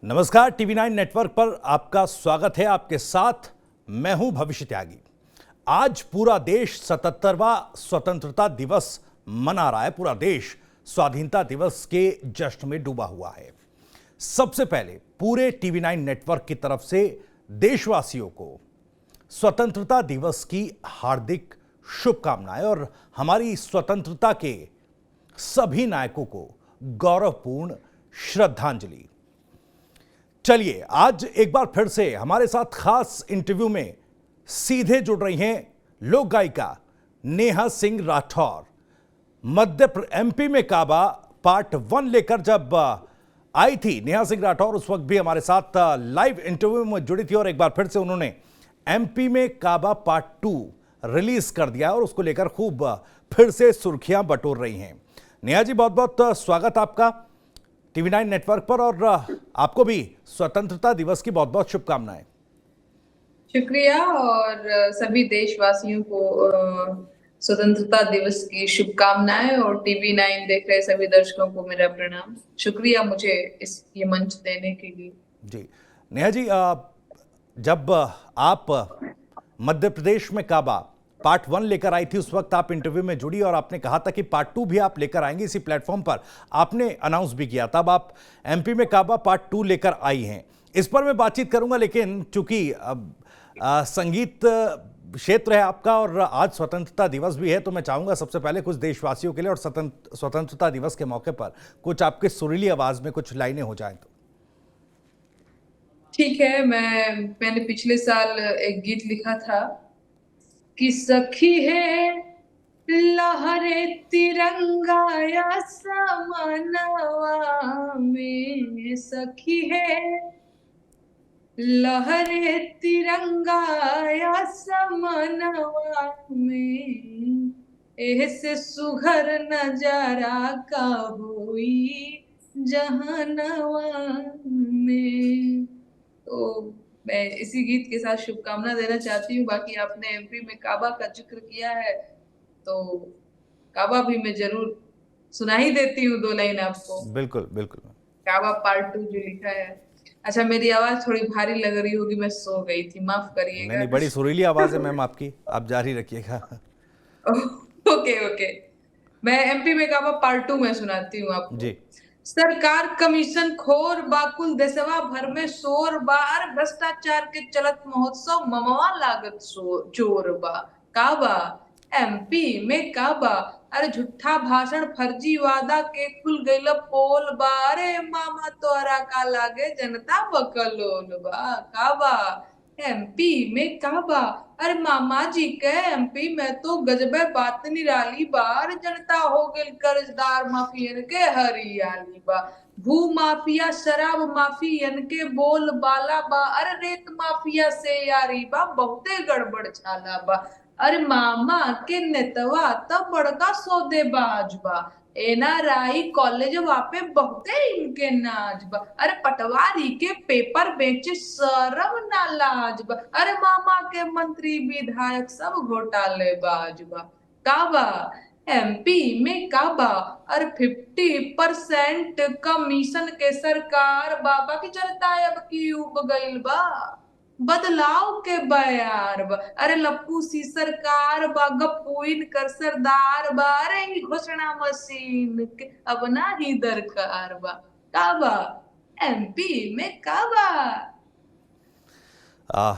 नमस्कार, TV9 network पर आपका स्वागत है। आपके साथ मैं हूं भविष्य त्यागी। आज पूरा देश 77वां स्वतंत्रता दिवस मना रहा है। पूरा देश स्वाधीनता दिवस के जश्न में डूबा हुआ है। सबसे पहले पूरे टीवी9 नेटवर्क की तरफ से देशवासियों को स्वतंत्रता दिवस की हार्दिक शुभकामनाएं और हमारी स्वतंत्रता के सभी नायकों को गौरवपूर्ण श्रद्धांजलि। चलिए, आज एक बार फिर से हमारे साथ खास इंटरव्यू में सीधे जुड़ रही हैं लोक गायिका नेहा सिंह राठौर। एमपी में काबा पार्ट 1 लेकर जब आई थी नेहा सिंह राठौर, उस वक्त भी हमारे साथ लाइव इंटरव्यू में जुड़ी थी और एक बार फिर से उन्होंने एमपी में काबा पार्ट 2 रिलीज कर दिया और उसको लेकर खूब फिर से सुर्खियां बटोर रही हैं। नेहा जी, बहुत बहुत स्वागत आपका टीवी9 नेटवर्क पर और आपको भी स्वतंत्रता दिवस की बहुत बहुत शुभकामनाएं। शुक्रिया और सभी देशवासियों को स्वतंत्रता दिवस की शुभकामनाएं और टीवी9 देख रहे सभी दर्शकों को मेरा प्रणाम। शुक्रिया मुझे ये मंच देने के लिए। जी नेहा जी, जब आप मध्य प्रदेश में काबा पार्ट 1 लेकर आई थी, उस वक्त आप इंटरव्यू में जुड़ी और आपने कहा था कि पार्ट 2 भी आप लेकर आएंगे। इसी प्लेटफॉर्म पर आपने अनाउंस भी किया। तब आप एमपी में काबा पार्ट 2 लेकर आई हैं। इस पर मैं बातचीत करूंगा, लेकिन चूंकि संगीत क्षेत्र है आपका और आज स्वतंत्रता दिवस भी है, तो मैं चाहूंगा सबसे पहले कुछ देशवासियों के लिए और स्वतंत्रता दिवस के मौके पर कुछ आपके सुरीली आवाज में कुछ लाइनें हो जाएं तो। ठीक है, मैंने पिछले साल एक गीत लिखा था कि सखी है लहरे तिरंगा या समनवा में, सखी है लहरे तिरंगा या समनवा में, ऐसे सुघर नजारा का हुई जहानवा में। तो मैं इसी गीत के साथ शुभकामना देना चाहती हूँ। बाकी आपने एमपी में काबा का जिक्र किया है, तो काबा भी मैं जरूर सुना ही देती हूँ 2 लाइन आपको। बिल्कुल बिल्कुल। काबा पार्ट 2 जो लिखा है। अच्छा, मेरी आवाज थोड़ी भारी लग रही होगी, मैं सो गई थी, माफ करिएगा। नहीं, बड़ी सुरीली आवाज है मैम आपकी, आप जारी रखिएगा। ओके ओके, मैं एमपी में काबा पार्ट 2 में सुनाती हूँ आपको जी। सरकार कमीशन खोर बाकुल देशवा भर में शोर बार, भ्रष्टाचार के चलत महोत्सव ममवा लागत चोर बा। काबा एमपी में काबा, अरे झूठा भाषण फर्जी वादा के खुल गईल पोल बा। अरे मामा तोरा का लागे जनता बकलोल बा। काबा एमपी में काबा, अरे मामा जी के एमपी में तो गजबे बात निराली बार, जनता हो गई कर्जदार माफियन के हरियाली बा। भू माफिया शराब माफियन के बोल बाला बा, अरे रेत माफिया से यारी बा, बहुते गड़बड़ छाला बा। अरे मामा के नेतवा तब बड़का सौदेबाज बा, एनआरआई कॉलेज वापे बहुते इनके नाज बा। अरे पटवारी के पेपर बेचे शरम ना लाज बा। अरे मामा के मंत्री विधायक सब घोटाले बाज बा। काबा एमपी में काबा, अरे 50% कमीशन के सरकार बाबा की जनता अब की उब गईल बा। बदलाव के बयार बा, अरे लप्पू सी सरकार बा, गप्पू इनकर सरदार बा। अरे घोषणा मशीन के अब ना ही दरकार बा। काबा एमपी में काबा।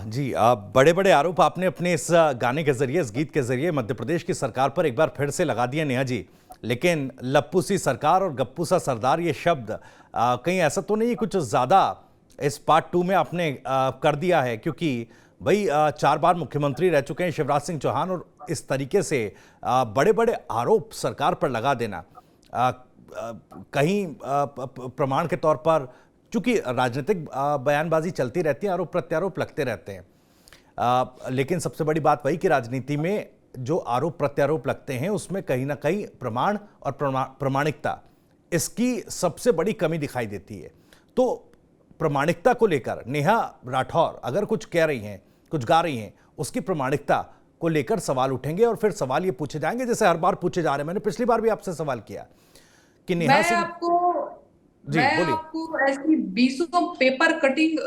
जी, बड़े बड़े आरोप आपने अपने इस गाने के जरिए, इस गीत के जरिए मध्य प्रदेश की सरकार पर एक बार फिर से लगा दिए नेहा जी। लेकिन लप्पू सी सरकार और गप्पू सा सरदार, ये शब्द कहीं ऐसा तो नहीं कुछ ज्यादा इस पार्ट 2 में आपने कर दिया है? क्योंकि भाई 4 बार मुख्यमंत्री रह चुके हैं शिवराज सिंह चौहान और इस तरीके से बड़े बड़े आरोप सरकार पर लगा देना कहीं प्रमाण के तौर पर, चूंकि राजनीतिक बयानबाजी चलती रहती है, आरोप प्रत्यारोप लगते रहते हैं, लेकिन सबसे बड़ी बात वही कि राजनीति में जो आरोप प्रत्यारोप लगते हैं उसमें कहीं ना कहीं प्रमाण और प्रामाणिकता, इसकी सबसे बड़ी कमी दिखाई देती है। तो प्रामाणिकता को लेकर नेहा राठौर अगर कुछ कह रही हैं, कुछ गा रही हैं, उसकी प्रामाणिकता को लेकर सवाल उठेंगे और फिर सवाल ये पूछे जाएंगे जैसे हर बार पूछे जा रहे हैं। मैंने पिछली बार भी आपसे सवाल किया कि नेहा सिंह, जी मैं बोलिए। आपको ऐसी बीसों पेपर कटिंग,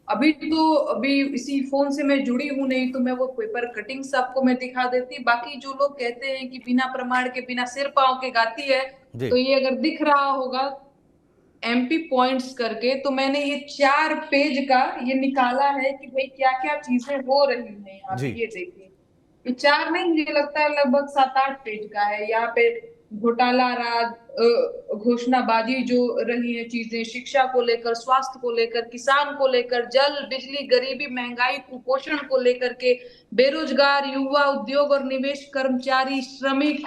अभी इसी फोन से मैं जुड़ी हूं, नहीं तो मैं वो पेपर कटिंग्स आपको मैं दिखा देती। बाकी जो लोग कहते हैं कि बिना प्रमाण के बिना सिर पांव के गाती है, जी तो ये अगर दिख रहा होगा एमपी पॉइंट्स करके, तो मैंने ये 4 पेज का ये निकाला है कि भाई क्या क्या चीजें हो रही हैं यहाँ पे। जी ये देखिए, ये 4 नहीं, मुझे लगता है लगभग 7-8 पेज का है। यहाँ पे घोटाला राज, घोषणाबाजी जो रही है चीजें, शिक्षा को लेकर, स्वास्थ्य को लेकर, किसान को लेकर, जल बिजली, गरीबी, महंगाई, कुपोषण को लेकर के, बेरोजगार युवा, उद्योग और निवेश, कर्मचारी, श्रमिक,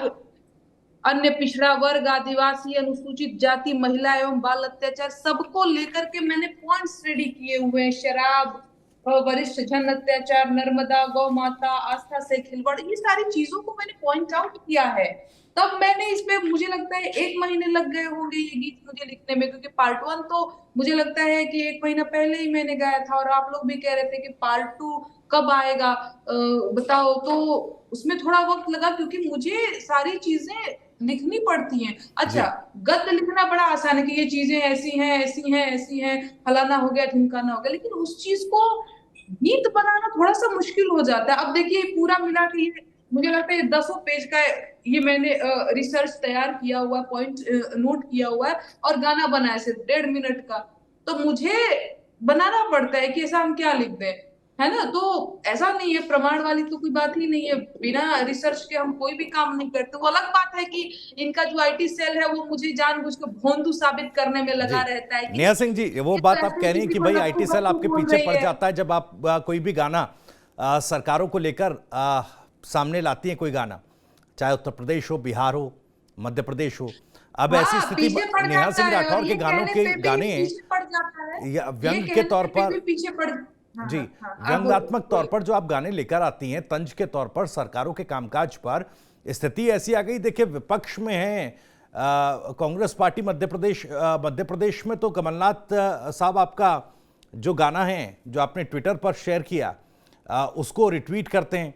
अन्य पिछड़ा वर्ग, आदिवासी, अनुसूचित जाति, महिला एवं बाल अत्याचार, सबको लेकर के मैंने पॉइंट्स रेडी किए हुए हैं। शराब, वरिष्ठ जन अत्याचार, नर्मदा, गौ माता, आस्था से खिलवाड़, ये सारी चीजों को मैंने पॉइंट आउट किया है। तब मैंने इसमें, मुझे लगता है 1 महीने लग गए होंगे ये गीत मुझे लिखने में, क्योंकि पार्ट 1 तो मुझे लगता है कि 1 महीना पहले ही मैंने गाया था, और आप लोग भी कह रहे थे कि पार्ट 2 कब आएगा, बताओ। तो उसमें थोड़ा वक्त लगा, क्योंकि मुझे सारी चीजें लिखनी पड़ती हैं। अच्छा, जी गद्य लिखना बड़ा आसान है कि ये चीजें ऐसी हैं, ऐसी हैं, ऐसी हैं, फलाना हो गया, ढिमकाना हो गया, लेकिन उस चीज को गीत बनाना थोड़ा सा मुश्किल हो जाता है। अब देखिए, पूरा मिला के ये मुझे लगता है 10 पेज का ये मैंने रिसर्च तैयार किया हुआ, पॉइंट नोट किया हुआ है, और गाना बनाया सिर्फ 1.5 मिनट का। तो मुझे बनाना पड़ता है कि ऐसा हम क्या लिख दें, है ना। तो ऐसा नहीं है, प्रमाण वाली तो कोई बात ही नहीं है, बिना रिसर्च के हम कोई भी काम नहीं करते। वो अलग बात है कि इनका जो आईटी सेल है वो मुझे जानबूझ के भोंदू साबित करने में लगा जी रहता है कि नेहा सिंह जी, वो ये तो बात आप ऐसे कह रही हैं किसी कि को भाई लप्पू आईटी सेल बप्पू आपके बोल पीछे रही पड़ है। जाता है जब आप कोई भी गाना सरकारों को लेकर सामने लाती हैं, कोई गाना, चाहे उत्तर प्रदेश हो, बिहार हो, मध्य प्रदेश हो। अब ऐसी हाँ, स्थिति पीछे पड़ नेहा जाता सिंह है, और राठौर के ये गानों कहने के पे भी गाने पीछे पड़ जाता है, ये व्यंग के तौर कहने पे पर, भी पीछे पड़। हाँ जी, हाँ हाँ, आप व्यंग्यात्मक तौर बोलिए। पर जो आप गाने लेकर आती हैं तंज के तौर पर सरकारों के कामकाज पर, स्थिति ऐसी आ गई, देखिए विपक्ष में है कांग्रेस पार्टी मध्य प्रदेश में तो कमलनाथ साहब आपका जो गाना है जो आपने ट्विटर पर शेयर किया उसको रिट्वीट करते हैं।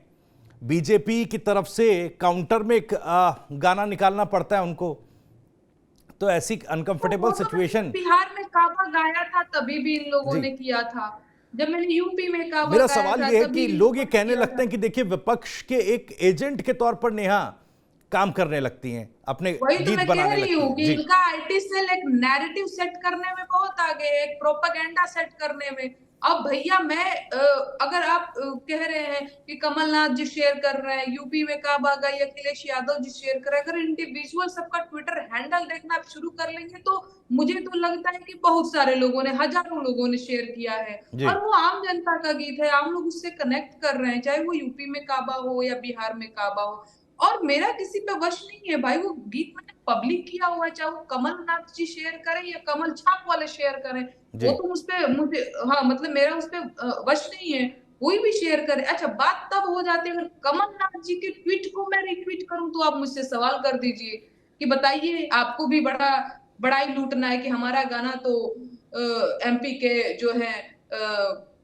बीजेपी की तरफ से काउंटर में एक गाना निकालना पड़ता है उनको। तो ऐसी तो वो अनकंफर्टेबल तो मैंने सिचुएशन। बिहार में काबा गाया था, तभी भी इन लोगों जी, ने किया था। जब मैंने यूपी में काबा मेरा गाया सवाल था, यह है तभी कि इन लोग लोगों ये ने कहने किया लगते था। हैं कि देखिए विपक्ष के एक एजेंट के तौर पर नेहा काम करने लगती हैं, अपने वही तो गीत मैं कह बनाने रही लगती हूँ हैं। कि जी इनका आईटी सेल एक नैरेटिव सेट करने में बहुत आगे है, एक प्रोपेगेंडा सेट करने में। अब भैया मैं अगर आप कह रहे हैं कि कमलनाथ जी शेयर कर रहे हैं, यूपी में काबा गई, अखिलेश यादव जी शेयर कर रहे हैं, अगर इंडिविजुअल सबका ट्विटर हैंडल देखना आप शुरू कर लेंगे, तो मुझे तो लगता है कि बहुत सारे लोगों ने, हजारों लोगों ने शेयर किया है। जी और वो आम जनता का गीत है, आम लोग उससे कनेक्ट कर रहे हैं, चाहे वो यूपी में काबा हो या बिहार में काबा हो। और मेरा किसी पे वश नहीं है भाई, वो गीत मैंने पब्लिक किया हुआ है, चाहे वो कमलनाथ जी शेयर करें या कमल छाप वाले शेयर करें, वो जी तो उस पे मुझे, हाँ मतलब मेरा उस पे वश नहीं है, कोई भी शेयर करे। अच्छा, बात तब हो जाती है अगर कमलनाथ जी के ट्वीट को मैं रिट्वीट करूं, तो आप मुझसे सवाल कर दीजिए कि बताइए, आपको भी बड़ाई लूटना है कि हमारा गाना तो एमपी के जो है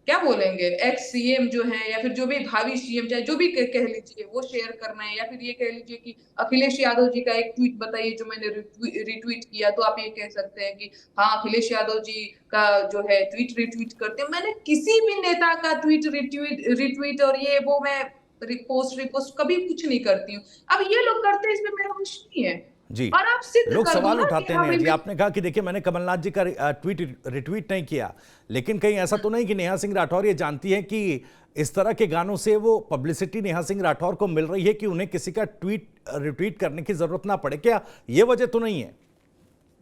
क्या बोलेंगे, एक्स सीएम जो है, या फिर जो भी भावी सीएम, चाहे जो भी कह लीजिए, वो शेयर करना है, या फिर ये कह लीजिए कि अखिलेश यादव जी का एक ट्वीट बताइए जो मैंने रिट्वीट किया, तो आप ये कह सकते हैं कि हाँ अखिलेश यादव जी का जो है ट्वीट रिट्वीट करते हैं। मैंने किसी भी नेता का ट्वीट रिट्वीट रिट्वीट और ये वो मैं रिपोस्ट रिपोस्ट कभी कुछ नहीं करती हूँ। अब ये लोग करते हैं, इसमें मेरा कुछ नहीं है। जी और आप सिद्ध लोग कर दो सवाल ना कि उठाते हाँ हैं भाई जी। मैं, आपने कहा कि देखिए मैंने कमलनाथ जी का ट्वीट रिट्वीट नहीं किया, लेकिन कहीं ऐसा तो नहीं कि नेहा सिंह राठौर ये जानती है कि इस तरह के गानों से वो पब्लिसिटी नेहा सिंह राठौर को मिल रही है कि उन्हें किसी का ट्वीट रिट्वीट करने की जरूरत ना पड़े? क्या ये वजह तो नहीं है?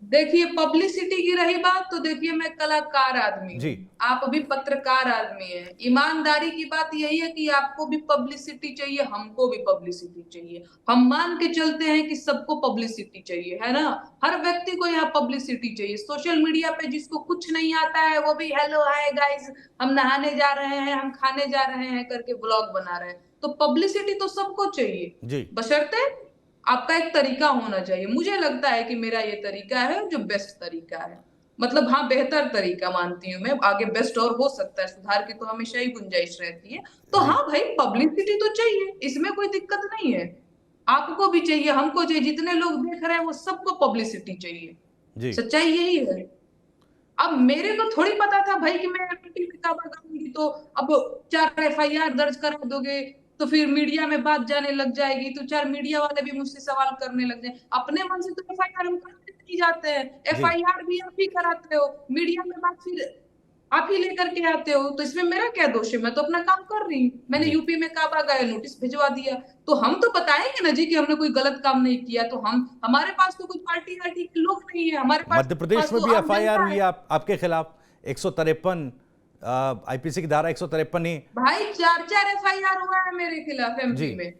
देखिए पब्लिसिटी की रही बात, तो देखिए मैं कलाकार आदमी जी हूँ, आप भी पत्रकार आदमी हैं। ईमानदारी की बात यही है कि आपको भी पब्लिसिटी चाहिए, हमको भी पब्लिसिटी चाहिए। हम मान के चलते हैं कि सबको पब्लिसिटी चाहिए, है ना। हर व्यक्ति को यहाँ पब्लिसिटी चाहिए। सोशल मीडिया पे जिसको कुछ नहीं आता है, वो भी हेलो हाय गाइस, हम नहाने जा रहे हैं, हम खाने जा रहे हैं करके ब्लॉग बना रहे हैं। तो पब्लिसिटी तो सबको चाहिए, जी बशर्ते आपका एक तरीका होना चाहिए। मुझे लगता है कि मेरा ये तरीका है जो बेस्ट तरीका है, मतलब हाँ बेहतर तरीका मानती हूँ मैं, आगे बेस्ट और हो सकता है, सुधार की तो हमेशा ही गुंजाइश रहती है। तो जी हाँ भाई, पब्लिसिटी तो चाहिए, इसमें कोई दिक्कत नहीं है। आपको भी चाहिए, हमको चाहिए, जितने लोग देख रहे हैं वो सबको पब्लिसिटी चाहिए। जी सच्चाई यही है। अब मेरे को थोड़ी पता था भाई कि मैं एमपी में काबा करूंगी तो अब 4 एफआईआर दर्ज करा दोगे तो फिर मीडिया में बात जाने लग जाएगी, तो 4 मीडिया वाले भी मुझसे सवाल करने लग जाए। अपने मन से तो एफआईआर हम करते नहीं जाते हैं, जी। एफआईआर भी आप ही कराते हो, मीडिया में बात फिर आप ही लेकर के आते हो, तो इसमें मेरा क्या दोष है? मैं तो अपना काम कर रही हूँ। मैंने जी। यूपी में काबा गए, नोटिस भिजवा दिया, तो हम तो बताएंगे ना जी कि हमने कोई गलत काम नहीं किया। तो हम, हमारे पास तो कोई पार्टी वार्टी के लोग नहीं है, हमारे मध्य प्रदेश पास में तो भी आम एफआईआर जनता हुई है। है आपके खिलाफ 153 आईपीसी की धारा 153 ही। भाई 4 एफआईआर हुआ है मेरे खिलाफ जी। एमपी में,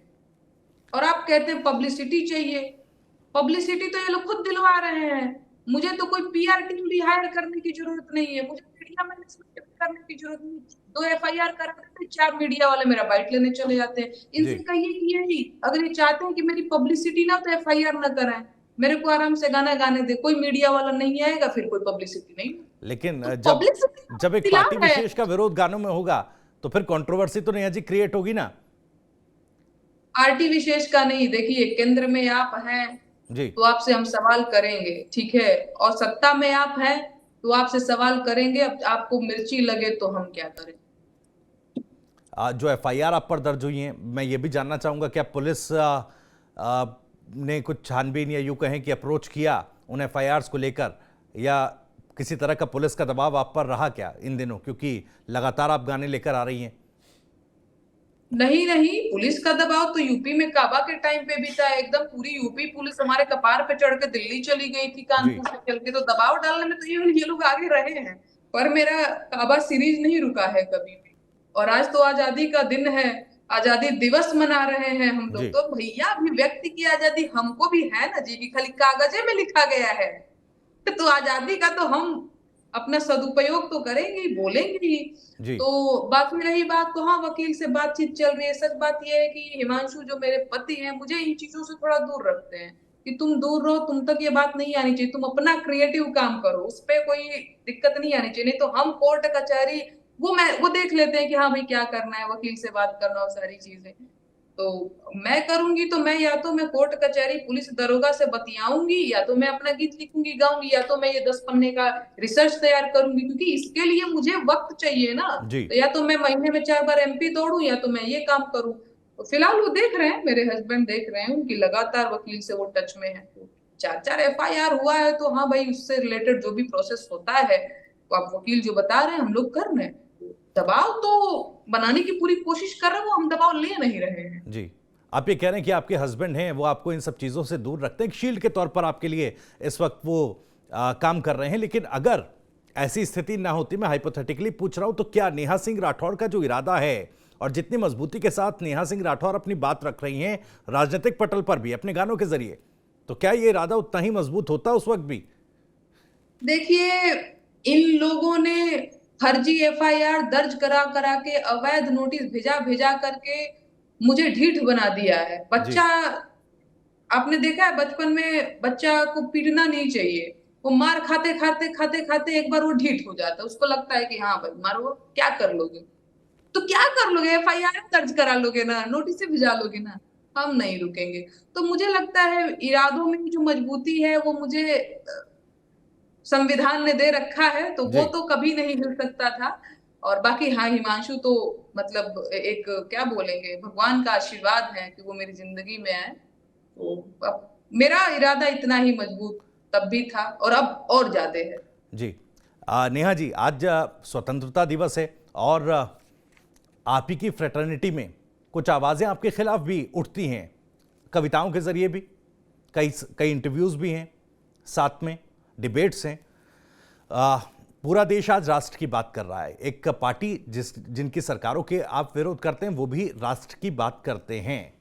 और आप कहते हैं पब्लिसिटी चाहिए। पब्लिसिटी तो ये लोग खुद दिलवा रहे हैं। मुझे तो कोई पीआर टीम भी हायर करने की जरूरत नहीं है, मुझे मीडिया मैनेजमेंट करने की जरूरत नहीं। 2 एफआईआर करा देते, 4 मीडिया वाले मेरा बाइट लेने चले जाते हैं। जी। इनसे कहिए कि यही, अगर ये चाहते हैं कि मेरी पब्लिसिटी ना, तो एफआईआर ना कराएं, मेरे को आराम से गाना गाने दे, कोई मीडिया वाला नहीं आएगा, फिर कोई पब्लिसिटी नहीं। लेकिन तो जब पब्लिसिटी जब एक पार्टी खिलाफ है। विशेष का विरोध गानों में होगा तो फिर कंट्रोवर्सी तो नेहा जी क्रिएट होगी ना। पार्टी विशेष का नहीं, देखिए केंद्र में आप हैं जी। तो आपसे हम सवाल करेंगे, ठीक है, और सत्ता में आप हैं तो आपसे सवाल करेंगे। अब आपको मिर्ची लगे तो हम क्या करें। जो एफआईआर आप पर दर्ज हुई हैं, मैं ये भी जानना चाहूंगा क्या पुलिस ने कुछ छानबीन या यूं कहें कि अप्रोच किया उन एफआईआर्स को लेकर, या किसी तरह का पुलिस का दबाव आप पर रहा क्या इन दिनों, क्योंकि लगातार आप गाने लेकर आ रही हैं। नहीं नहीं, पुलिस का दबाव तो यूपी में काबा के टाइम पे भी था। एकदम पूरी यूपी पुलिस हमारे कपार पे चढ़ के दिल्ली चली गई थी जी। कानपुर से चल के, तो दबाव डालने में तो ये लोग आगे रहे हैं। पर मेरा काबा सीरीज नहीं रुका है कभी भी। और आज तो आजादी का दिन है, आजादी दिवस मना रहे हैं हम लोग, जी। तो भैया अभिव्यक्ति की आजादी हमको भी है ना जी, कि खाली कागजे में लिखा गया है। तो आजादी का तो हम अपना सदुपयोग तो करेंगे ही, बोलेंगे ही। जी। तो बाकी रही बात, तो हाँ, वकील से बातचीत चल रही है। सच बात यह है कि हिमांशु जो मेरे पति हैं, मुझे इन चीजों से थोड़ा दूर रखते हैं कि तुम दूर रहो, तुम तक ये बात नहीं आनी चाहिए, तुम अपना क्रिएटिव काम करो, उस पर कोई दिक्कत नहीं आनी चाहिए। नहीं तो हम कोर्ट कचहरी वो देख लेते हैं कि हाँ भाई क्या करना है, वकील से बात करना और सारी चीजें। तो मैं करूंगी तो मैं, या तो मैं कोर्ट कचहरी पुलिस दरोगा से बतियाऊंगी, या तो मैं अपना गीत लिखूंगी गाऊंगी, या तो मैं ये 10 पन्ने का रिसर्च तैयार करूंगी, क्योंकि इसके लिए मुझे वक्त चाहिए ना। जी। तो या तो मैं महीने में 4 बार एमपी दौड़ूं, या तो मैं ये काम करूं। तो फिलहाल वो देख रहे हैं, मेरे हस्बैंड देख रहे हैं, उनकी लगातार वकील से वो टच में है। 4 एफआईआर हुआ है तो हाँ भाई, उससे रिलेटेड जो भी प्रोसेस होता है वो आप वकील जो बता रहे हैं हम लोग कर रहे हैं। दबाव तो बनाने की पूरी कोशिश कर रहे हैं, वो हम दबाव ले नहीं रहे हैं। जी। आप ये कह रहे हैं कि आपके हस्बैंड हैं वो आपको इन सब चीज़ों से दूर रखते हैं, शील्ड के तौर पर आपके लिए इस वक्त वो काम कर रहे हैं। लेकिन अगर ऐसी स्थिति ना होती, मैं हाइपोथेटिकली पूछ रहा हूं, तो क्या नेहा सिंह राठौर का जो इरादा है और जितनी मजबूती के साथ नेहा सिंह राठौर अपनी बात रख रही हैं राजनीतिक पटल पर भी अपने गानों के जरिए, तो क्या ये इरादा उतना ही मजबूत होता उस वक्त भी? देखिए, इन लोगों ने फर्जी एफआईआर दर्ज करा करा के, अवैध नोटिस भेजा भेजा करके मुझे ढीठ बना दिया है। जी। बच्चा, आपने देखा है बचपन में बच्चा को पीटना नहीं चाहिए, वो मार खाते खाते खाते खाते एक बार वो ढीठ हो जाता है, उसको लगता है कि हाँ भाई मारो, क्या कर लोगे, तो क्या कर लोगे, एफआईआर दर्ज करा लोगे ना, नोटिस भिजा लोगे ना। हम नहीं रुकेंगे। तो मुझे लगता है इरादों में जो मजबूती है वो मुझे संविधान ने दे रखा है, तो वो जी। तो कभी नहीं हिल सकता था। और बाकी हाँ, हिमांशु तो मतलब एक क्या बोलेंगे, भगवान का आशीर्वाद है कि वो मेरी जिंदगी में आए। तो अब मेरा इरादा इतना ही मजबूत तब भी था और अब और ज्यादा है। जी। नेहा जी, आज स्वतंत्रता दिवस है और आप ही की फ्रेटर्निटी में कुछ आवाज़ें आपके खिलाफ भी उठती हैं, कविताओं के जरिए भी, कई कई इंटरव्यूज़ भी हैं, साथ में डिबेट्स हैं। पूरा देश आज राष्ट्र की बात कर रहा है। एक पार्टी जिनकी सरकारों के आप विरोध करते हैं वो भी राष्ट्र की बात करते हैं,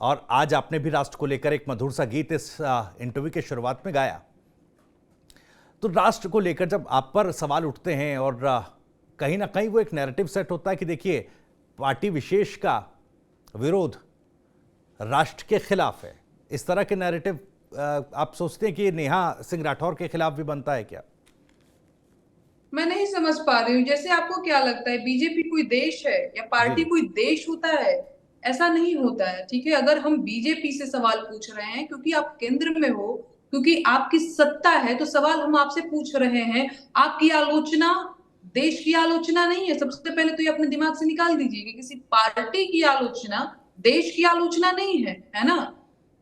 और आज आपने भी राष्ट्र को लेकर एक मधुर सा गीत इस इंटरव्यू के शुरुआत में गाया। तो राष्ट्र को लेकर जब आप पर सवाल उठते हैं और कहीं ना कहीं वो एक नैरेटिव सेट होता है कि देखिए पार्टी विशेष का विरोध राष्ट्र के खिलाफ है, इस तरह के नैरेटिव आप सोचते हैं कि नेहा सिंह राठौर के खिलाफ भी बनता है क्या? मैं नहीं समझ पा रही हूँ, जैसे आपको क्या लगता है बीजेपी कोई देश है या जी। पार्टी जी। कोई देश होता है? ऐसा नहीं होता है, ठीक है। अगर हम बीजेपी से सवाल पूछ रहे हैं क्योंकि आप केंद्र में हो, क्योंकि आपकी सत्ता है। तो सवाल हम आपसे पूछ रहे हैं, आपकी आलोचना देश की आलोचना नहीं है। सबसे पहले तो ये अपने दिमाग से निकाल दीजिए कि किसी पार्टी की आलोचना देश की आलोचना नहीं है ना?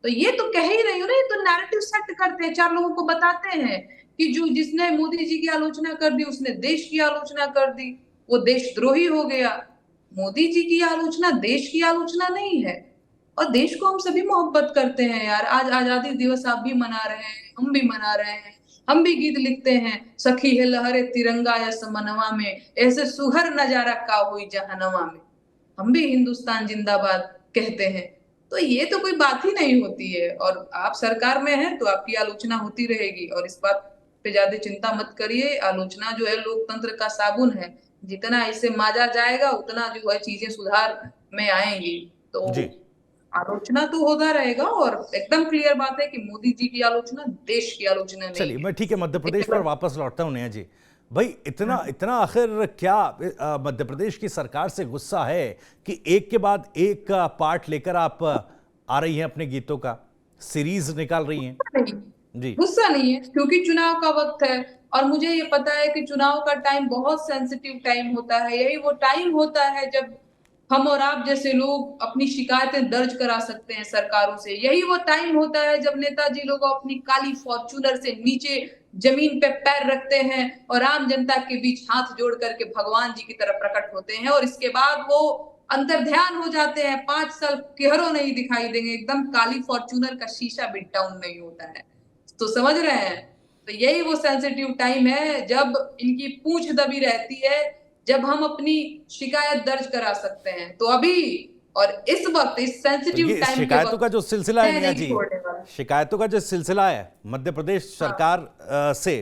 तो ये तो कह ही रही हो ना, ये तो नैरेटिव सेट करते हैं, 4 लोगों को बताते हैं कि जो जिसने मोदी जी की आलोचना कर दी उसने देश की आलोचना कर दी, वो देशद्रोही हो गया। मोदी जी की आलोचना देश की आलोचना नहीं है। और देश को हम सभी मोहब्बत करते हैं यार। आज आजादी दिवस आप भी मना रहे हैं, हम भी मना रहे हैं। हम भी गीत लिखते हैं, सखी है लहरे तिरंगा या समनवा में, ऐसे सुहर नजारा का हुई जहनवा में। हम भी हिंदुस्तान जिंदाबाद कहते हैं। तो ये तो कोई बात ही नहीं होती है। और आप सरकार में हैं तो आपकी आलोचना होती रहेगी, और इस बात पे ज्यादा चिंता मत करिए। आलोचना जो है लोकतंत्र का साबुन है, जितना इसे माजा जाएगा उतना जो है चीजें सुधार में आएंगी। तो जी आलोचना तो होता रहेगा, और एकदम क्लियर बात है कि मोदी जी की आलोचना देश की आलोचना नहीं चलिए, है। मैं ठीक है मध्य प्रदेश इसके पर बाद वापस लौटता हूँ नेहा जी। भाई इतना इतना आखिर क्या मध्य प्रदेश की सरकार से गुस्सा है कि एक के बाद एक पार्ट लेकर आप आ रही हैं, अपने गीतों का सीरीज निकाल रही हैं? नहीं, जी गुस्सा नहीं है, क्योंकि चुनाव का वक्त है। और मुझे ये पता है कि चुनाव का टाइम बहुत सेंसिटिव टाइम होता है। यही वो टाइम होता है जब हम और आप जैसे लोग अपनी शिकायतें दर्ज करा सकते हैं सरकारों से। यही वो टाइम होता है जब नेताजी लोग अपनी काली फॉर्च्यूनर से नीचे जमीन पे पैर रखते हैं और आम जनता के बीच हाथ जोड़ करके भगवान जी की तरफ प्रकट होते हैं। और इसके बाद वो अंतर ध्यान हो जाते हैं। 5 साल किहरो नहीं दिखाई देंगे, एकदम काली फॉर्च्यूनर का शीशा भी डाउन नहीं होता है। तो समझ रहे हैं? तो यही वो सेंसिटिव टाइम है जब इनकी पूंछ दबी रहती है, जब हम अपनी शिकायत दर्ज करा सकते हैं। तो अभी और इस वक्त इस तो सेंसिटिव ये टाइम के शिकायतों का वक्त जो सिलसिला है मैं नेहा नहीं जी, छोड़ने वाला। शिकायतों का जो सिलसिला है मध्य प्रदेश हाँ। सरकार से,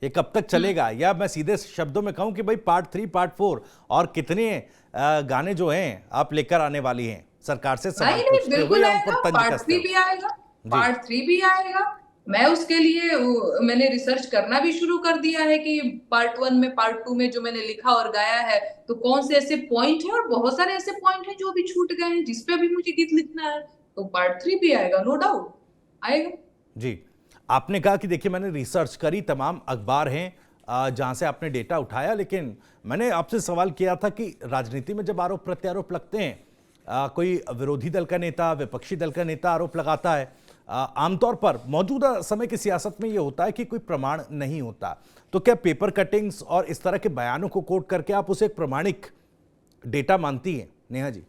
ये कब तक चलेगा? या मैं सीधे शब्दों में कहूं कि भाई पार्ट 3 पार्ट 4 और कितने गाने जो हैं आप लेकर आने वाली हैं सरकार से, सवाल नहीं नहीं, पूछते हुए बिल्कुल या उन पर आएगा, तंज पार्ट कसते 3 हुए? भी आएगा। जी पार्ट 3 भी आएगा। मैं उसके लिए मैंने रिसर्च करना भी शुरू कर दिया है कि पार्ट 1 में पार्ट 2 में जो मैंने लिखा और गाया है, तो कौन से ऐसे पॉइंट है, और बहुत सारे ऐसे पॉइंट हैं जो अभी छूट गए हैं जिसपे अभी मुझे गीत लिखना है। तो पार्ट 3 भी आएगा, नो डाउट आएगा। जी। आपने कहा कि देखिए मैंने रिसर्च करी, तमाम अखबार हैं जहां से आपने डेटा उठाया, लेकिन मैंने आपसे सवाल किया था कि राजनीति में जब आरोप प्रत्यारोप लगते हैं, कोई विरोधी दल का नेता, विपक्षी दल का नेता आरोप लगाता है, आमतौर पर मौजूदा समय की सियासत में यह होता है कि कोई प्रमाण नहीं होता। तो क्या पेपर कटिंग्स और इस तरह के बयानों को कोट करके आप उसे एक प्रमाणिक डेटा मानती हैं नेहा जी?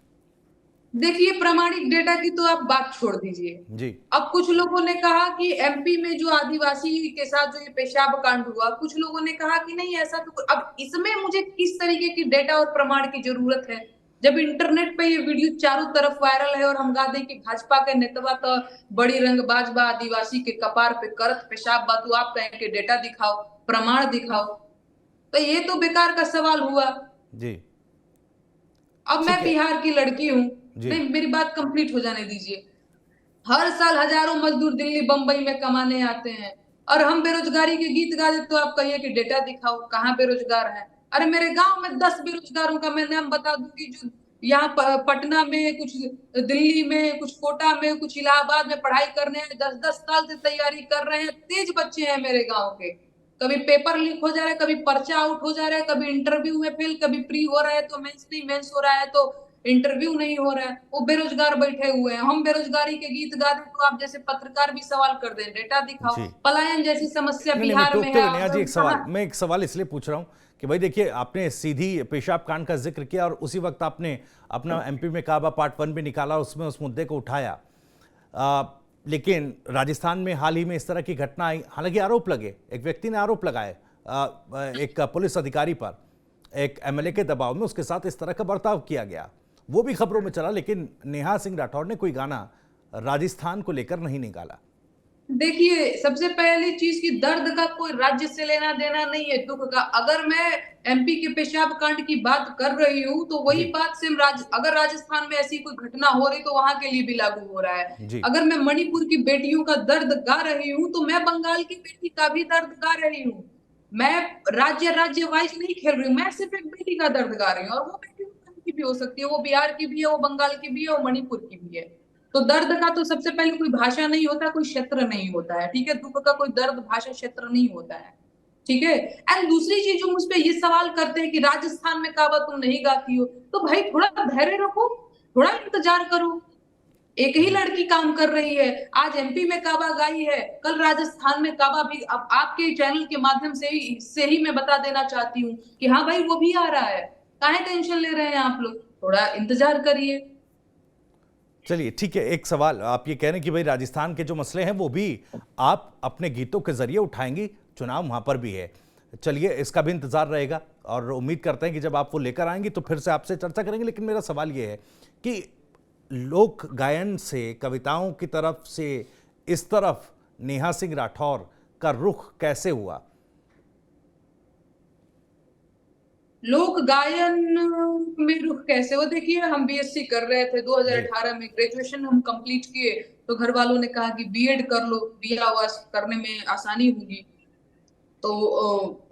देखिए, प्रामाणिक डेटा की तो आप बात छोड़ दीजिए। जी अब कुछ लोगों ने कहा कि एमपी में जो आदिवासी के साथ जो ये पेशाब कांड हुआ, कुछ लोगों ने कहा कि नहीं ऐसा तो। अब इसमें मुझे किस तरीके की डेटा और प्रमाण की जरूरत है? जब इंटरनेट पे ये वीडियो चारों तरफ वायरल है और हम गा दें कि भाजपा के नेतवा तो बड़ी रंगबाज बा, आदिवासी के कपार पे करत पेशाब बा, तो आप कहें कि डेटा दिखाओ, प्रमाण दिखाओ। तो ये तो बेकार का सवाल हुआ। जी अब मैं ठीक है। बिहार की लड़की हूँ। जी नहीं, मेरी बात कंप्लीट हो जाने दीजिए। हर साल हजारों मजदूर दिल्ली बंबई में कमाने आते हैं, और हम बेरोजगारी के गीत गा दे तो आप कहिए कि डेटा दिखाओ कहाँ बेरोजगार है। अरे मेरे गांव में 10 बेरोजगारों का मैं नाम बता दूंगी, जो यहाँ पटना में, कुछ दिल्ली में, कुछ कोटा में, कुछ इलाहाबाद में पढ़ाई करने हैं, 10-10 साल से तैयारी कर रहे हैं। तेज बच्चे हैं मेरे गाँव के। कभी पेपर लीक हो जा रहा है, कभी पर्चा आउट हो जा रहा है, कभी इंटरव्यू में फेल, कभी प्री हो रहा है तो मेंस नहीं, मेंस हो रहा है तो इंटरव्यू नहीं हो रहा है। वो बेरोजगार बैठे हुए हैं। हम बेरोजगारी के गीत गा दें तो आप जैसे पत्रकार भी सवाल कर दें, डेटा दिखाओ। जी पलायन जैसी समस्या नहीं नहीं, मैं बिहार में टोकते है, हुए नेहा जी आप एक सवाल, कहाँ? मैं एक सवाल इसलिए पूछ रहा हूं कि भाई देखिए आपने सीधी पेशाब कांड का जिक्र किया और उसी वक्त आपने अपना एमपी में काबा पार्ट 1 भी निकाला, उसमें उस मुद्दे को उठाया। लेकिन राजस्थान में हाल ही में इस तरह की घटना आई, हालांकि आरोप लगे, एक व्यक्ति ने आरोप लगाए एक पुलिस अधिकारी पर, एक एमएलए के दबाव में उसके साथ इस तरह का बर्ताव किया गया, वो भी खबरों में चला। लेकिन नेहा सिंह राठौर ने कोई गाना राजस्थान को लेकर नहीं निकाला। देखिए, सबसे पहली चीज की दर्द का कोई राज्य से लेना देना नहीं है, दुख का। अगर मैं एमपी के पेशाब कांड की बात कर रही हूँ तो वही जी बात सेम अगर राजस्थान में ऐसी कोई घटना हो रही तो वहां के लिए भी लागू हो रहा है। जी अगर मैं मणिपुर की बेटियों का दर्द गा रही हूँ तो मैं बंगाल की बेटी का भी दर्द गा रही हूँ। मैं राज्य राज्य वाइज नहीं खेल रही हूँ, मैं सिर्फ एक बेटी का दर्द गा रही हूँ। और वो बेटी कहीं की भी हो सकती है, वो बिहार की भी है, वो बंगाल की भी है, वो मणिपुर की भी है। तो दर्द का तो सबसे पहले कोई भाषा नहीं होता, कोई क्षेत्र नहीं होता है, ठीक है। दुख का कोई दर्द भाषा क्षेत्र नहीं होता है, ठीक है। एंड दूसरी चीज जो मुझ पे ये सवाल करते हैं कि राजस्थान में काबा तुम नहीं गाती हो, तो भाई थोड़ा धैर्य रखो, थोड़ा इंतजार करो। एक ही जी लड़की काम कर रही है, आज एमपी में काबा गाई है, कल राजस्थान में काबा भी। अब आपके चैनल के माध्यम से ही मैं बता देना चाहती हूँ कि हाँ भाई वो भी आ रहा है। काहे टेंशन ले रहे हैं आप लोग, थोड़ा इंतजार करिए। चलिए ठीक है, एक सवाल आप ये कह रहे हैं कि भाई राजस्थान के जो मसले हैं वो भी आप अपने गीतों के जरिए उठाएंगी, चुनाव वहां पर भी है। चलिए इसका भी इंतजार रहेगा और उम्मीद करते हैं कि जब आप वो लेकर आएंगी तो फिर से आपसे चर्चा करेंगे। लेकिन मेरा सवाल ये है कि लोक गायन से, कविताओं की तरफ से इस तरफ नेहा सिंह राठौर का रुख कैसे हुआ? लोक गायन में रुख कैसे हो, देखिए हम बीएससी कर रहे थे जी 2018 में, ग्रेजुएशन हम कंप्लीट किए तो घर वालों ने कहा कि बीएड कर लो, बिया हुआ करने में आसानी होगी। तो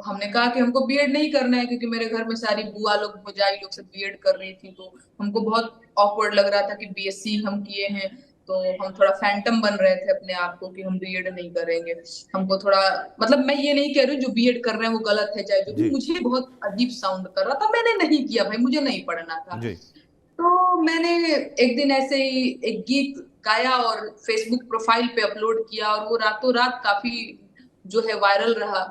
हमने कहा कि हमको बीएड नहीं करना है, क्योंकि मेरे घर में सारी बुआ लोग भौजाई लोग सब बीएड कर रही थी, तो हमको बहुत ऑकवर्ड लग रहा था कि बीएससी हम किए हैं तो हम थोड़ा फैंटम बन रहे थे अपने आप को कि हम बीएड नहीं करेंगे। हमको थोड़ा, मतलब मैं ये नहीं कह रही हूँ जो बीएड कर रहे हैं वो गलत है, चाहे जो भी, जी मुझे बहुत अजीब साउंड कर रहा था, मैंने नहीं किया भाई, मुझे नहीं पढ़ना था। जी तो मैंने एक दिन ऐसे ही एक गीत गाया और फेसबुक प्रोफाइल पे अपलोड किया, और वो रातों रात काफी जो है वायरल रहा।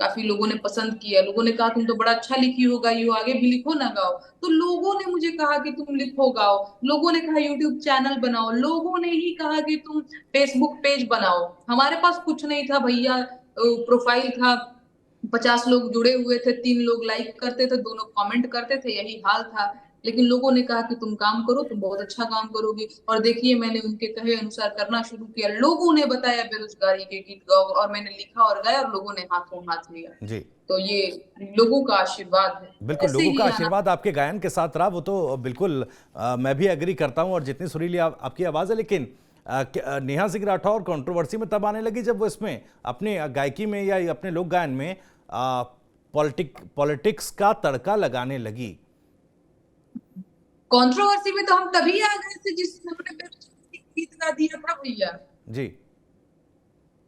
काफी लोगों ने पसंद किया, लोगों ने कहा तुम तो बड़ा अच्छा लिखी हो, गाई हो, आगे भी लिखो ना गाओ। तो लोगों ने मुझे कहा कि तुम लिखो गाओ, लोगों ने कहा यूट्यूब चैनल बनाओ, लोगों ने ही कहा कि तुम फेसबुक पेज बनाओ। हमारे पास कुछ नहीं था भैया, प्रोफाइल था, 50 लोग जुड़े हुए थे, 3 लोग लाइक करते थे, 2 लोग कमेंट करते थे, यही हाल था। लेकिन लोगों ने कहा कि तुम काम करो, तुम बहुत अच्छा काम करोगी। और देखिए मैंने उनके कहे अनुसार करना शुरू किया, लोगों ने बताया बेरोजगारी के गीत गाओ, और मैंने लिखा और गाया और लोगों ने हाथों हाथ लिया। जी तो ये लोगों का आशीर्वाद है, बिल्कुल, ऐसे लोगों का ही आना। आशीर्वाद आपके गायन के साथ रहा, वो तो बिल्कुल मैं भी एग्री करता हूं। और जितनी सुरीली आपकी आवाज़ है, लेकिन नेहा सिंह राठौर कंट्रोवर्सी में तब आने लगी जब वो इसमें अपने गायकी में या अपने लोक गायन में पॉलिटिक्स का तड़का लगाने लगी। कंट्रोवर्सी में तो हम तभी आ गए थे जिस हमने बेरोजगारी का गीत गा दिया था भैया। जी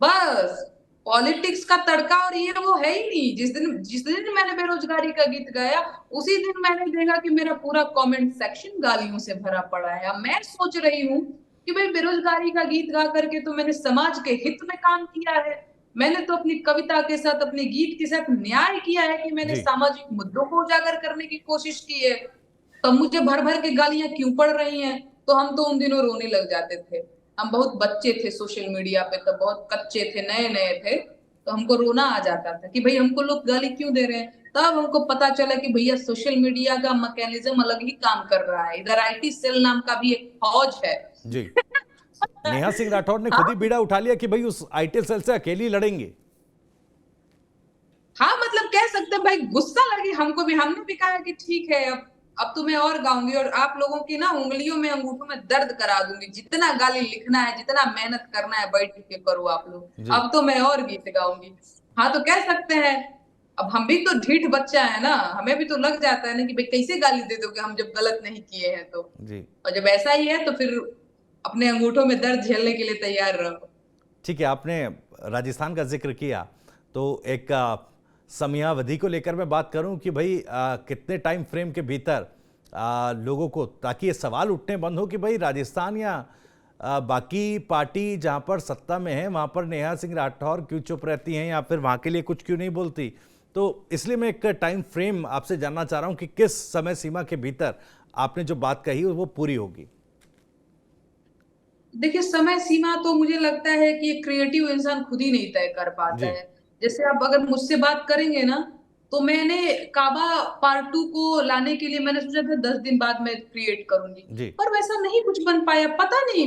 बस पॉलिटिक्स का तड़का और ये वो है ही नहीं। जिस दिन मैंने बेरोजगारी का गीत गाया, उसी दिन मैंने देखा कि मेरा पूरा कमेंट सेक्शन गालियों से भरा पड़ा है। अब मैं सोच रही हूँ कि भाई बेरोजगारी का गीत गा करके तो मैंने समाज के हित में काम किया है, मैंने तो अपनी कविता के साथ, अपने गीत के साथ न्याय किया है, कि मैंने जी सामाजिक मुद्दों को उजागर करने की कोशिश की है। तो मुझे भर भर के गालियां क्यों पड़ रही हैं? तो हम तो उन दिनों रोने लग जाते थे। हम बहुत बच्चे थे, सोशल मीडिया पे तो बहुत कच्चे थे, नए नए थे, तो हमको रोना आ जाता था कि भाई हमको लोग गाली क्यों दे रहे हैं। तब हमको पता चला कि भैया सोशल मीडिया का मैकेनिज्म अलग ही काम कर रहा है, इधर आईटी सेल नाम का भी एक फौज है। जी नेहा सिंह राठौर ने खुद ही हाँ, बीड़ा उठा लिया कि भाई उस आईटी सेल से अकेली लड़ेंगे। हाँ, मतलब कह सकते हैं भाई, गुस्सा लगी हमको भी, हमने भी कहा कि ठीक है, अब तो मैं और गाऊंगी, और आप लोगों की ना उंगलियों में, अंगूठों में दर्द करा दूंगी, जितना गाली लिखना है, जितना मेहनत करना है, बैठ के करो आप लोग, जी अब तो मैं और गीत गाऊंगी। हाँ, तो कह सकते हैं। अब हम भी तो ढीठ बच्चा है ना, हमें भी तो लग जाता है ना कि भाई कैसे गाली दे दोगे हम जब गलत नहीं किए हैं तो। जी और जब ऐसा ही है तो फिर अपने अंगूठों में दर्द झेलने के लिए तैयार रहो। ठीक है, आपने राजस्थान का जिक्र किया तो एक समयावधि को लेकर मैं बात करूं कि भाई कितने टाइम फ्रेम के भीतर लोगों को, ताकि ये सवाल उठने बंद हो कि भाई राजस्थान या बाकी पार्टी जहां पर सत्ता में है वहां पर नेहा सिंह राठौर क्यों चुप रहती हैं या फिर वहां के लिए कुछ क्यों नहीं बोलती। तो इसलिए मैं एक टाइम फ्रेम आपसे जानना चाह रहा हूं कि किस समय सीमा के भीतर आपने जो बात कही वो पूरी होगी। देखिए समय सीमा तो मुझे लगता है कि एक क्रिएटिव इंसान खुद ही नहीं तय कर पाता जी है। जैसे आप अगर मुझसे बात करेंगे ना, तो मैंने काबा पार्ट 2 को लाने के लिए मैंने सोचा था 10 दिन बाद मैं क्रिएट करूंगी, जी पर वैसा नहीं कुछ बन पाया, पता नहीं।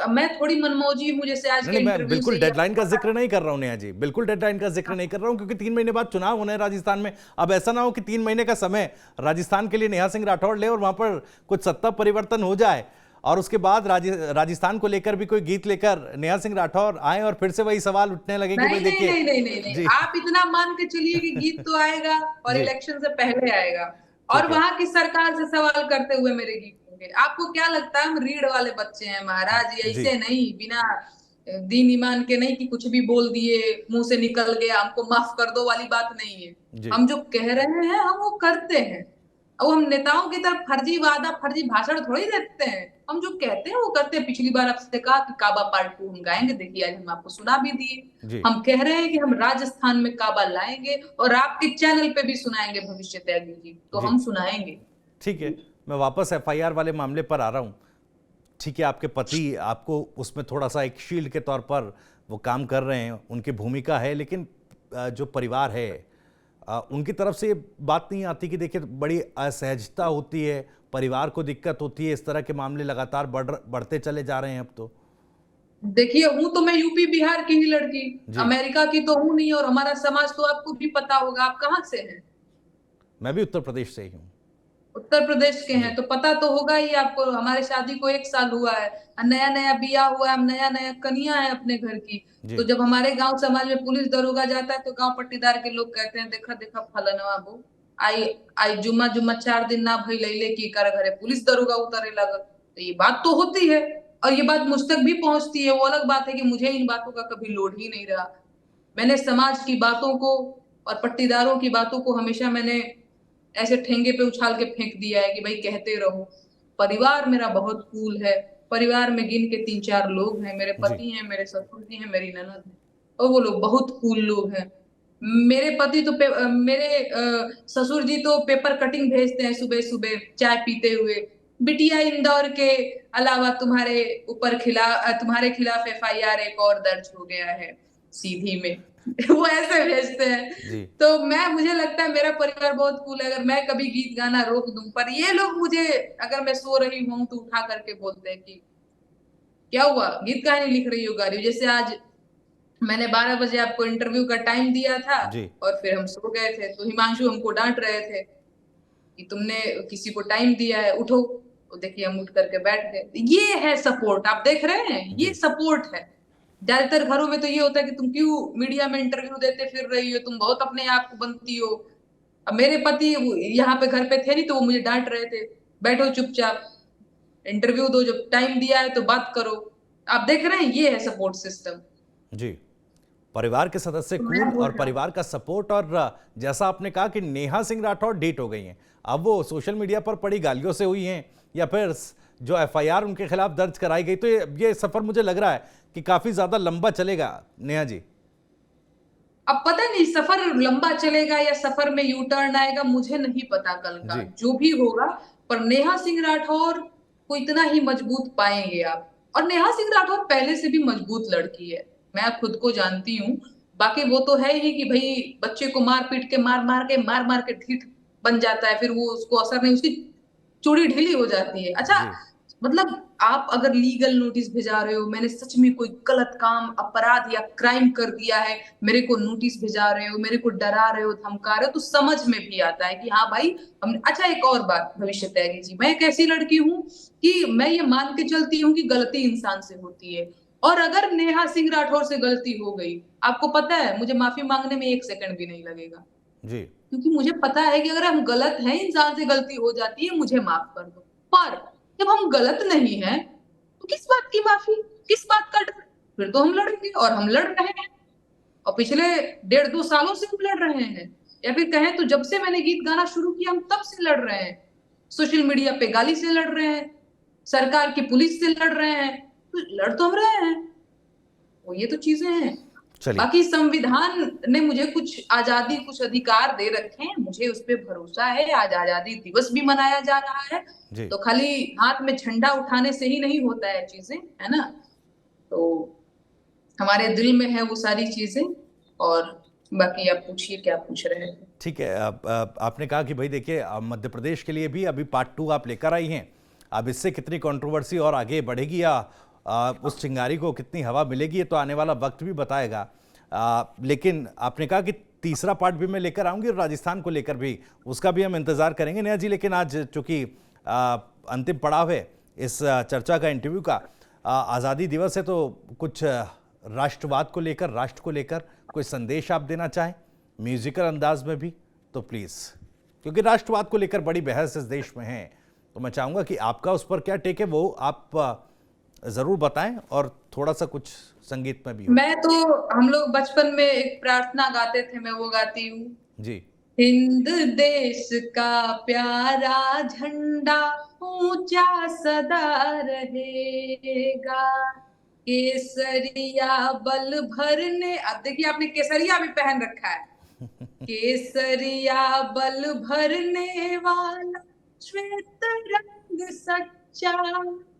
मैं थोड़ी मनमौजी हूँ, जैसे आज नहीं के नहीं, मैं इंटरव्यू से बिल्कुल ही डेडलाइन आपको का पता। जिक्र नहीं कर रहा हूं नेहा जी, बिल्कुल डेडलाइन का जिक्र नहीं कर रहा हूं, क्योंकि 3 महीने बाद चुनाव होने हैं राजस्थान में। अब ऐसा ना हो कि 3 महीने का समय राजस्थान के लिए नेहा सिंह राठौर ले और वहां पर कुछ सत्ता परिवर्तन हो जाए और उसके बाद राजस्थान को लेकर भी कोई गीत लेकर नेहा सिंह राठौर आए और फिर से वही सवाल उठने लगे कि भाई नहीं नहीं देखिए। नहीं नहीं नहीं नहीं, जी आप इतना मान के चलिए कि गीत तो आएगा और जी इलेक्शन से पहले आएगा। और ठीक है। वहां की सरकार से सवाल करते हुए मेरे गीत होंगे। आपको क्या लगता है हम रीढ़ वाले बच्चे हैं महाराज? ये जी ऐसे नहीं, बिना दीन ईमान के नहीं कि कुछ भी बोल दिए, मुंह से निकल गया, हमको माफ कर दो वाली बात नहीं है। जी हम जो कह रहे हैं हम वो करते हैं। अब हम नेताओं की तरफ फर्जी वादा, फर्जी भाषण थोड़ी देते हैं। हम जो कहते हैं वो करते हैं। पिछली बार आपसे कहा कि काबा पार्ट 2 हम गाएंगे, देखिए आज हम आपको सुना भी दिए। जी हम कह रहे हैं कि हम राजस्थान में काबा लाएंगे और आपके चैनल पे भी सुनाएंगे भविष्य त्यागी जी, तो जी हम सुनाएंगे। ठीक है। मैं वापस एफआईआर वाले मामले पर आ रहा हूँ। ठीक है, आपके पति आपको उसमें थोड़ा सा एक शील्ड के तौर पर वो काम कर रहे हैं, उनकी भूमिका है, लेकिन जो परिवार है उनकी तरफ से ये बात नहीं आती कि देखिए बड़ी असहजता होती है, परिवार को दिक्कत होती है, इस तरह के मामले लगातार बढ़ते चले जा रहे हैं अब तो। देखिए, हूं तो मैं यूपी बिहार की ही लड़की, जी अमेरिका की तो हूं नहीं। और हमारा समाज तो आपको भी पता होगा। आप कहाँ से हैं? मैं भी उत्तर प्रदेश से ही हूँ। उत्तर प्रदेश के हैं जी तो पता तो होगा ही आपको। हमारे शादी को 1 साल हुआ है, नया नया बियाह हुआ है, हम नया नया कनिया है अपने घर की। जी तो जब हमारे गांव समाज में पुलिस दरोगा जाता है तो गांव पट्टीदार के लोग कहते हैं, देखा देखा फलाना बहू आई आई जुम्मा जुम्मा 4 दिन ना भई लैले की कर घरे पुलिस दरोगा उतरे लगा। तो ये बात तो होती है और ये बात मुझ तक भी पहुंचती है। वो अलग बात है कि मुझे इन बातों का कभी लोड ही नहीं रहा। मैंने समाज की बातों को और पट्टीदारों की बातों को हमेशा मैंने ऐसे ठेंगे पे उछाल के फेंक दिया है कि भाई कहते रहो। परिवार मेरा बहुत कूल है। परिवार में गिन के 3-4 लोग हैं। मेरे जी पति हैं, मेरे ससुर जी हैं, मेरी ननद है, और वो लोग बहुत कूल लोग हैं। मेरे पति तो मेरे ससुर जी तो पेपर कटिंग भेजते हैं सुबह सुबह चाय पीते हुए। बिटिया इंदौर के अलावा तुम्हारे खिलाफ एफआईआर एक और दर्ज हो गया है सीधी में। वो ऐसे भेजते हैं। जी तो मुझे लगता है मेरा परिवार बहुत कूल है। अगर मैं कभी गीत गाना रोक दूं, पर ये लोग मुझे, अगर मैं सो रही हूं तो उठा करके बोलते हैं कि क्या हुआ, गीत काहे नहीं लिख रही हो, गा रही हो। जैसे आज मैंने 12 बजे आपको इंटरव्यू का टाइम दिया था जी और फिर हम सो गए थे, तो हिमांशु हमको डांट रहे थे कि तुमने किसी को टाइम दिया है, उठो। तो देखिए हम उठ करके बैठ गए। ये है सपोर्ट, आप देख रहे हैं, ये जी सपोर्ट है। ज्यादातर घरों में तो ये होता है कि तुम क्यों मीडिया में इंटरव्यू देते फिर रही हो, तुम बहुत अपने आप को बनती हो। अब मेरे पति यहाँ पे घर पे थे नहीं तो वो मुझे डांट रहे थे, बैठो चुपचाप, इंटरव्यू दो, जब टाइम दिया है तो बात करो। आप देख रहे हैं, ये है सपोर्ट सिस्टम। जी परिवार के सदस्य तो मैं कूल बोल और रहा हूँ, परिवार का सपोर्ट, और जैसा आपने कहा कि नेहा सिंह राठौर डेट हो गई हैं, अब वो सोशल मीडिया पर पड़ी गालियों से हुई हैं या फिर जो एफआईआर उनके खिलाफ दर्ज कराई गई, तो ये सफर मुझे लग रहा है कि काफी ज्यादा लंबा चलेगा नेहा जी। अब पता नहीं सफर लंबा चलेगा या सफर में यू टर्न आएगा, मुझे नहीं पता कल का जी जो भी होगा। पर नेहा सिंह राठौर को इतना ही मजबूत पाएंगे आप। और नेहा सिंह राठौर पहले से भी मजबूत लड़की है, मैं खुद को जानती हूँ। बाकी वो तो है ही कि भाई बच्चे को मार पीट के मार मार के ढीठ बन जाता है, फिर वो उसको असर नहीं, उसकी चूड़ी ढीली हो जाती है। अच्छा, जी मतलब आप अगर लीगल नोटिस भिजा रहे हो, मैंने सच में कोई गलत काम, अपराध या क्राइम कर दिया है, मेरे को नोटिस भिजा रहे हो, मेरे को डरा रहे हो, धमका रहे हो, तो समझ में भी आता है कि हाँ भाई हमने। अच्छा, एक और बात भविष्य त्यागी जी, मैं एक ऐसी लड़की हूँ कि मैं ये मान के चलती हूँ कि गलती इंसान से होती है। और अगर नेहा सिंह राठौर से गलती हो गई, आपको पता है मुझे माफी मांगने में 1 सेकंड भी नहीं लगेगा। जी क्योंकि मुझे पता है कि अगर हम गलत हैं, इंसान से गलती हो जाती है, मुझे माफ कर दो। पर जब हम गलत नहीं हैं तो किस बात की माफी, किस बात का डर? फिर तो हम लड़ेंगे और हम लड़ रहे हैं, और पिछले 1.5-2 सालों से हम लड़ रहे हैं। या फिर कहें तो जब से मैंने गीत गाना शुरू किया हम तब से लड़ रहे हैं। सोशल मीडिया पे गाली से लड़ रहे हैं, सरकार की पुलिस से लड़ रहे हैं, तो लड़ तो हम रहे हैं। वो ये तो चीजें हैं। चलिए बाकी संविधान ने मुझे कुछ आजादी, कुछ अधिकार दे रखे हैं, मुझे उस पर भरोसा है। आज आजादी दिवस भी मनाया जा रहा है, जी तो खाली हाथ में झंडा उठाने से ही नहीं होता है चीजें, है ना। तो हमारे दिल में है वो सारी चीजें। और बाकी आप पूछिए क्या पूछ रहे थे। ठीक है। आपने कहा कि भाई देखिए मध्य प्रदेश के लिए भी अभी पार्ट 2 आप लेकर आई हैं, अब इससे कितनी कंट्रोवर्सी और आगे बढ़ेगी या उस चिंगारी को कितनी हवा मिलेगी, ये तो आने वाला वक्त भी बताएगा। लेकिन आपने कहा कि तीसरा पार्ट भी मैं लेकर आऊंगी और राजस्थान को लेकर भी, उसका भी हम इंतजार करेंगे नेहा जी। लेकिन आज चूंकि अंतिम पड़ाव है इस चर्चा का, इंटरव्यू का, आज़ादी दिवस है, तो कुछ राष्ट्रवाद को लेकर, राष्ट्र को लेकर कोई संदेश आप देना चाहें म्यूजिकल अंदाज में भी, तो प्लीज़। क्योंकि राष्ट्रवाद को लेकर बड़ी बहस इस देश में है, तो मैं चाहूंगा कि आपका उस पर क्या टेक है वो आप जरूर बताएं और थोड़ा सा कुछ संगीत में भी हो। मैं तो, हम लोग बचपन में एक प्रार्थना गाते थे, मैं वो गाती हूँ। जी। हिंद देश का प्यारा झंडा ऊंचा सदा रहेगा, केसरिया बल भरने, अब देखिए आपने केसरिया भी पहन रखा है, केसरिया बल भरने वाला श्वेत रंग सच्चा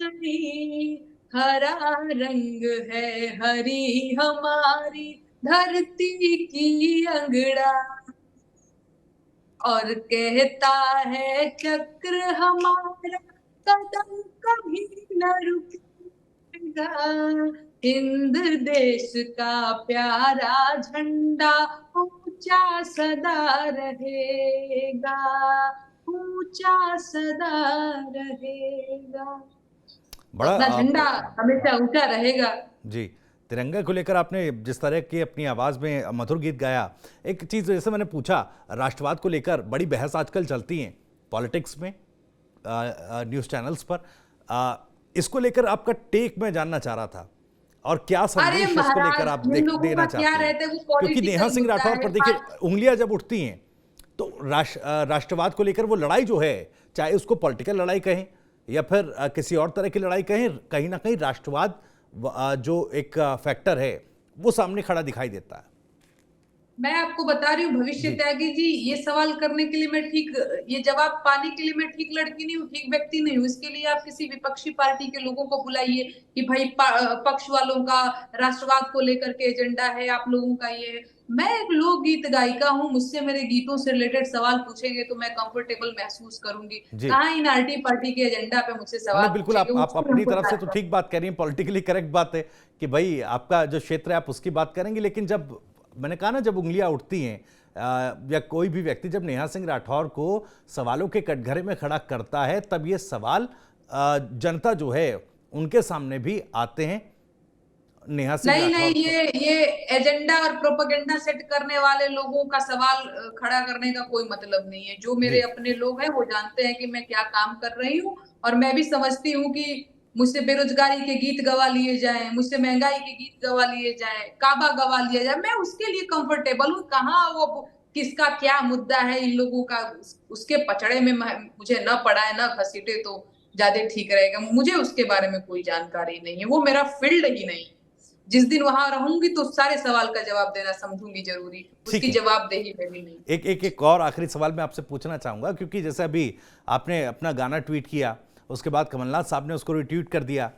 नहीं, हरा रंग है हरी हमारी धरती की अंगड़ा, और कहता है चक्र हमारा कदम कभी न रुकेगा, हिंद देश का प्यारा झंडा ऊंचा सदा रहेगा, ऊंचा सदा रहेगा। बड़ा अपना झंडा हमेशा ऊंचा रहेगा। जी, तिरंगा को लेकर आपने जिस तरह की अपनी आवाज़ में मधुर गीत गाया, एक चीज़ जैसे मैंने पूछा, राष्ट्रवाद को लेकर बड़ी बहस आजकल चलती हैं पॉलिटिक्स में, न्यूज़ चैनल्स पर। इसको लेकर आपका टेक मैं जानना चाह रहा था, और क्या अरे संदेश इसको लेकर आप महाराज, जिन लोगों देना का क्या चाहते रहता है हैं? वो क्योंकि नेहा पॉलिटिकल सिंह मुद्दा राठौर है। पर देखिए उंगलियां जब उठती हैं तो राष्ट्रवाद को लेकर वो लड़ाई जो है, चाहे उसको पॉलिटिकल लड़ाई कहें या फिर किसी और तरह की लड़ाई कहें, कहीं ना कहीं राष्ट्रवाद जो एक फैक्टर है वो सामने खड़ा दिखाई देता है। मैं आपको बता रही हूँ भविष्य त्यागी जी, ये सवाल करने के लिए मैं ठीक, ये जवाब पाने के लिए मैं ठीक लड़की नहीं हूँ, ठीक व्यक्ति नहीं हूँ। इसके लिए आप किसी विपक्षी पार्टी के लोगों को बुलाइए कि भाई पक्ष वालों का राष्ट्रवाद को लेकर के एजेंडा है, आप लोगों का ये है। मैं एक लोकगीत गायिका हूँ, मुझसे मेरे गीतों से रिलेटेड सवाल पूछेंगे तो मैं कंफर्टेबल महसूस करूंगी। कहाँ इन आरटी पार्टी के एजेंडा पे मुझसे सवाल बिल्कुल, पूछेंगे, आप अपनी तरफ से तो ठीक बात कह रही हैं, पॉलिटिकली करेक्ट बात है कि भाई आपका जो क्षेत्र है आप उसकी बात करेंगे, लेकिन जब मैंने कहा ना, जब उंगलियां उठती हैं या कोई भी व्यक्ति जब नेहा सिंह राठौर को सवालों के कटघरे में खड़ा करता है, तब ये सवाल जनता जो है उनके सामने भी आते हैं। नेहा सिंह नहीं, ये एजेंडा और प्रोपेगेंडा सेट करने वाले लोगों का सवाल खड़ा करने का कोई मतलब नहीं है। जो मेरे अपने लोग हैं वो जानते हैं कि मैं क्या काम कर रही हूँ, और मैं भी समझती हूँ कि मुझसे बेरोजगारी के गीत गवा लिए जाएं, मुझसे महंगाई के गीत गवा लिए जाएं, काबा गवा लिया जाए, मैं उसके लिए कंफर्टेबल हूँ। कहाँ वो किसका क्या मुद्दा है इन लोगों का, उसके पचड़े में मुझे न पड़ाए न घसीटे तो ज्यादा ठीक रहेगा। मुझे उसके बारे में कोई जानकारी नहीं है, वो मेरा फील्ड ही नहीं। जिस दिन वहां रहूंगी तो सारे सवाल का जवाब देना समझूंगी जरूरी, उसकी जवाबदेही मेरी नहीं। एक और आखिरी सवाल मैं आपसे पूछना चाहूंगा, क्योंकि जैसे अभी आपने अपना गाना ट्वीट किया, उसके बाद कमलनाथ साहब ने उसको रिट्वीट कर दिया,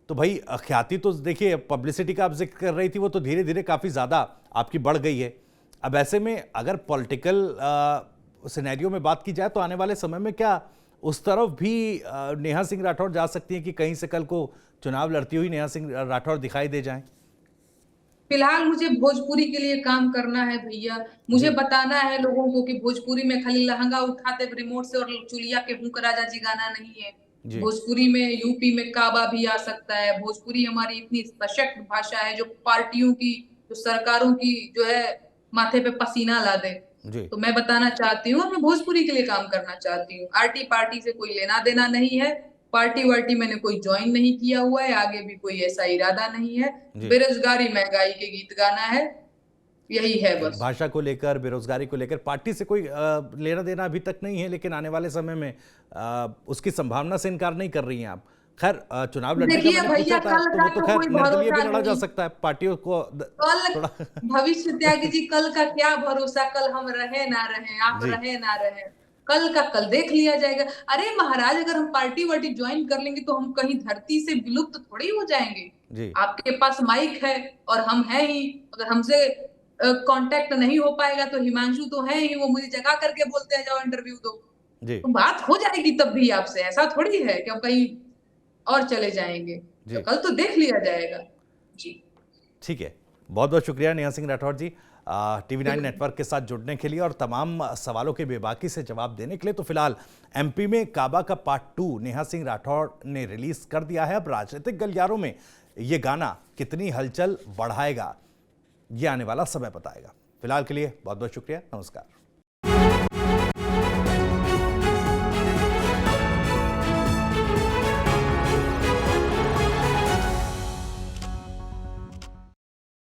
तो भाई ख्याति तो देखिए, पब्लिसिटी का आप जिक्र कर रही थी, वो तो धीरे धीरे काफ़ी ज़्यादा आपकी बढ़ गई है। अब ऐसे में अगर पॉलिटिकल सिनेरियो में बात की जाए तो आने वाले समय में क्या उस तरफ भी नेहा सिंह राठौर जा सकती हैं कि कहीं से कल को चुनाव लड़ती हुई नेहा सिंह राठौर दिखाई दे जाएं? फिलहाल मुझे भोजपुरी के लिए काम करना है भैया। मुझे बताना है लोगों को कि भोजपुरी में खाली लहंगा उठाते रिमोट से और चुलिया के हुक राजा जी गाना नहीं है। भोजपुरी में यूपी में काबा भी आ सकता है। भोजपुरी हमारी इतनी सशक्त भाषा है जो पार्टियों की, जो सरकारों की जो है माथे पे पसीना ला दे। तो मैं बताना चाहती हूँ, मैं भोजपुरी के लिए काम करना चाहती हूँ। आरटी पार्टी से कोई लेना देना नहीं है, पार्टी वार्टी मैंने कोई ज्वाइन नहीं किया हुआ है, आगे भी कोई ऐसा इरादा नहीं है। बेरोजगारी महंगाई के गीत गाना है, यही है बस। भाषा को लेकर, बेरोजगारी को लेकर पार्टी से कोई लेना देना अभी तक नहीं है, लेकिन आने वाले समय में उसकी संभावना से इनकार नहीं कर रही हैं आप। खैर, चुनाव लड़ने का मैंने पूछा था तो वो तो खैर निर्दलीय भी लड़ा जा सकता है, पार्टियों को कल भविष्य त्यागी जी, कल का क्या भरोसा, कल हम रहे ना रहे, आप रहे ना रहे, कल का कल देख लिया जाएगा। अरे महाराज, अगर हम पार्टी वार्टी ज्वाइन कर लेंगे तो हम कहीं धरती से विलुप्त थोड़ी हो जाएंगे। आपके पास माइक है और हम हैं ही, अगर हमसे कांटेक्ट नहीं हो पाएगा तो हिमांशु तो है ही, वो मुझे जगा करके बोलते हैं जाओ इंटरव्यू दो, तो बात हो जाएगी तब भी आपसे। ऐसा थोड़ी है कि हम कहीं और चले जाएंगे, तो कल तो देख लिया जाएगा जी। ठीक है, बहुत बहुत शुक्रिया नेहा सिंह राठौर जी TV9 नेटवर्क के साथ जुड़ने के लिए और तमाम सवालों के बेबाकी से जवाब देने के लिए। तो फिलहाल MP में काबा का पार्ट 2 नेहा सिंह राठौर ने रिलीज कर दिया है। अब राजनीतिक गलियारों में ये गाना कितनी हलचल बढ़ाएगा, ये आने वाला समय बताएगा। फिलहाल के लिए बहुत बहुत शुक्रिया, नमस्कार।